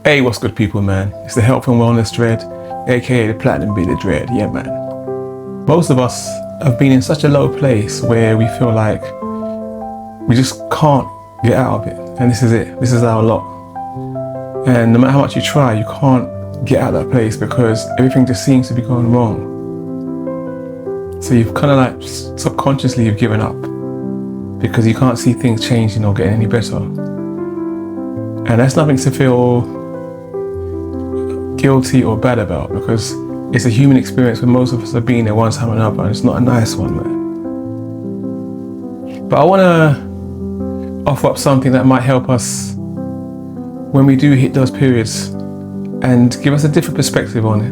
Hey, what's good, people, man? It's the Health and Wellness Dread, aka the Platinum Bearded Dread. Yeah, man. Most of us have been in such a low place where we feel like we just can't get out of it. And this is it. This is our lot. And no matter how much you try, you can't get out of that place because everything just seems to be going wrong. So you've kind of like subconsciously you've given up because you can't see things changing or getting any better. And that's nothing to feel guilty or bad about, because it's a human experience where most of us have been there one time or another, and it's not a nice one, man. But I want to offer up something that might help us when we do hit those periods and give us a different perspective on it.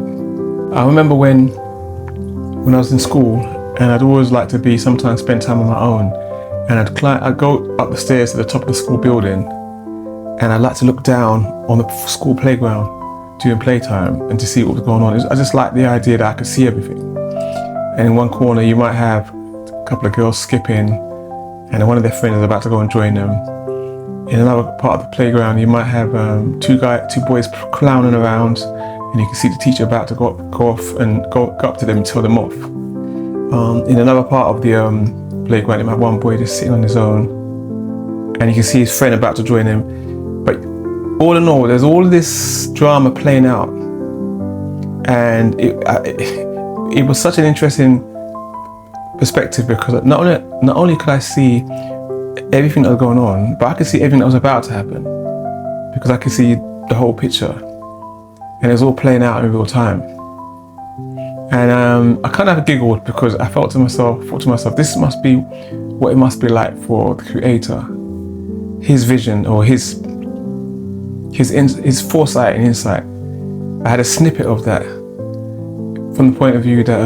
I remember when I was in school, and I'd always like to sometimes spend time on my own, and I'd go up the stairs to the top of the school building, and I'd like to look down on the school playground during playtime and to see what was going on. I just like the idea that I could see everything. And in one corner you might have a couple of girls skipping and one of their friends is about to go and join them. In another part of the playground you might have two boys clowning around, and you can see the teacher about to go off and go up to them and tell them off. In another part of the playground you might have one boy just sitting on his own, and you can see his friend about to join him. But all in all, there's all this drama playing out, and it was such an interesting perspective because not only could I see everything that was going on, but I could see everything that was about to happen because I could see the whole picture, and it was all playing out in real time. And I kind of giggled because I thought to myself, this must be what it must be like for the creator, his vision or his foresight and insight. I had a snippet of that from the point of view that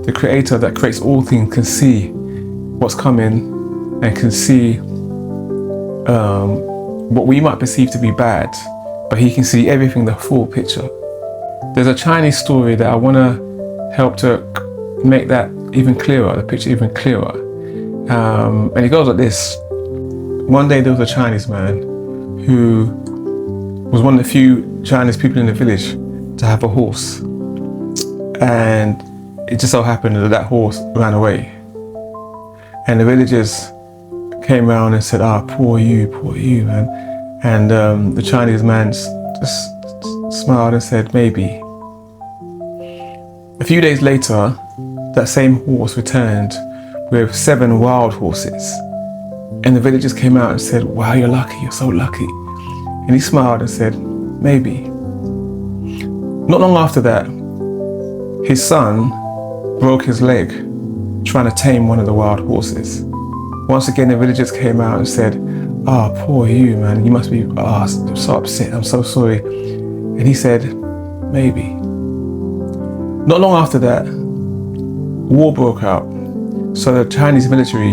the creator that creates all things can see what's coming and can see what we might perceive to be bad, but he can see everything, the full picture. There's a Chinese story that I want to help to make that even clearer, the picture even clearer. And it goes like this. One day there was a Chinese man who was one of the few Chinese people in the village to have a horse, and it just so happened that horse ran away, and the villagers came around and said, poor you, man. And the Chinese man just smiled and said, maybe. A few days later, that same horse returned with 7 wild horses, and the villagers came out and said, wow, you're lucky, you're so lucky. And he smiled and said, maybe. Not long after that, his son broke his leg trying to tame one of the wild horses. Once again, the villagers came out and said, poor you, man. You must be so upset. I'm so sorry. And he said, maybe. Not long after that, war broke out. So the Chinese military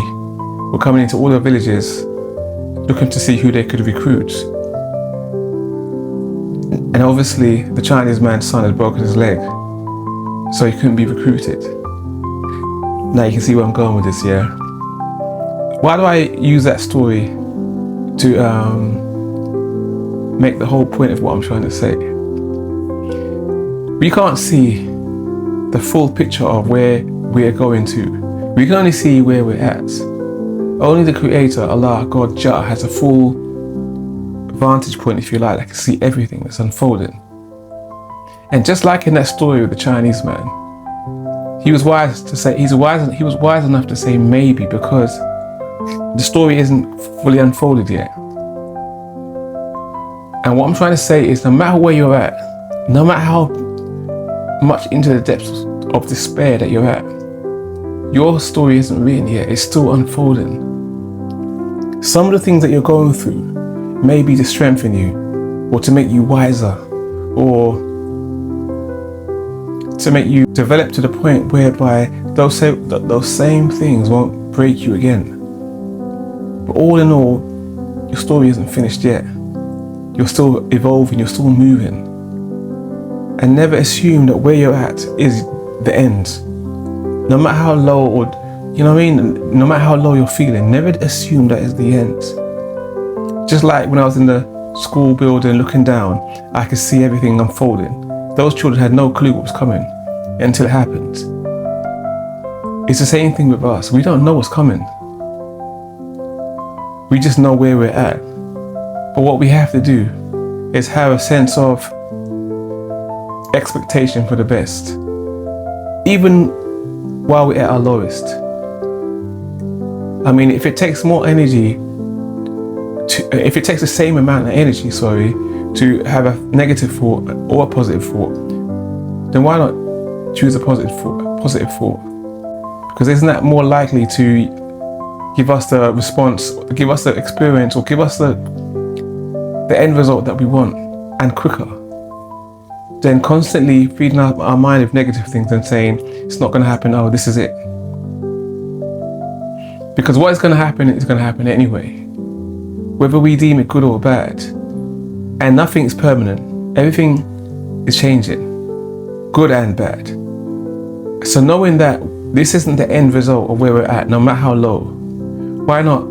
were coming into all the villages looking to see who they could recruit. And obviously the Chinese man's son had broken his leg, so he couldn't be recruited. Now you can see where I'm going with this, yeah? Why do I use that story to make the whole point of what I'm trying to say? We can't see the full picture of where we're going to. We can only see where we're at. Only the Creator, Allah, God, Jah, has a full vantage point, if you like, that can see everything that's unfolding. And just like in that story with the Chinese man, he was wise enough to say maybe, because the story isn't fully unfolded yet. And what I'm trying to say is, no matter where you're at, no matter how much into the depths of despair that you're at, your story isn't written yet, it's still unfolding. Some of the things that you're going through may be to strengthen you, or to make you wiser, or to make you develop to the point whereby those same things won't break you again. But all in all, your story isn't finished yet. You're still evolving, you're still moving. And never assume that where you're at is the end. No matter how low, or no matter how low you're feeling, never assume that is the end. Just like when I was in the school building, looking down, I could see everything unfolding. Those children had no clue what was coming until it happened. It's the same thing with us. We don't know what's coming. We just know where we're at. But what we have to do is have a sense of expectation for the best, even while we're at our lowest. I mean, if it takes more energy, if it takes the same amount of energy, to have a negative thought or a positive thought, then why not choose a positive thought? Because isn't that more likely to give us the response, give us the experience, or give us the end result that we want, and quicker, than constantly feeding up our mind with negative things and saying it's not going to happen, oh, this is it. Because what is going to happen is going to happen anyway, whether we deem it good or bad. And nothing is permanent. Everything is changing, good and bad. So knowing that this isn't the end result of where we're at, no matter how low, why not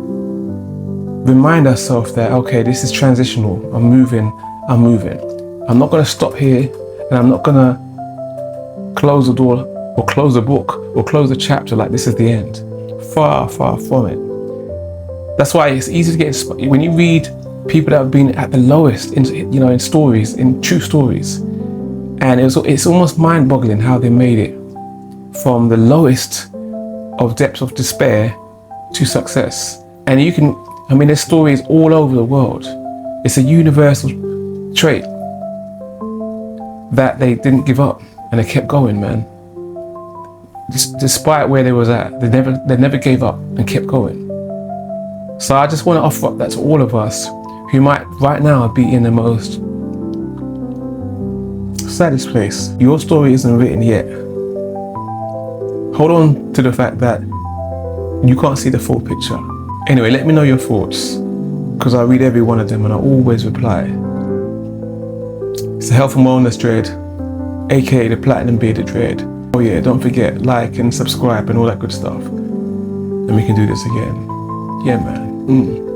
remind ourselves that, okay, this is transitional. I'm moving. I'm not going to stop here, and I'm not going to close the door or close the book or close the chapter like this is the end. Far, far from it. That's why it's easy to get inspired. When you read people that have been at the lowest in stories, in true stories, and it's almost mind-boggling how they made it from the lowest of depths of despair to success. And there's stories all over the world. It's a universal trait that they didn't give up and they kept going, man. Despite where they was at, they never gave up and kept going. So I just want to offer up that to all of us who might right now be in the most saddest place. Your story isn't written yet. Hold on to the fact that you can't see the full picture. Anyway, let me know your thoughts, because I read every one of them and I always reply. It's the Health and Wellness Dread, aka the Platinum Bearded Dread. Oh yeah, don't forget, like and subscribe and all that good stuff. And we can do this again. Yeah, man.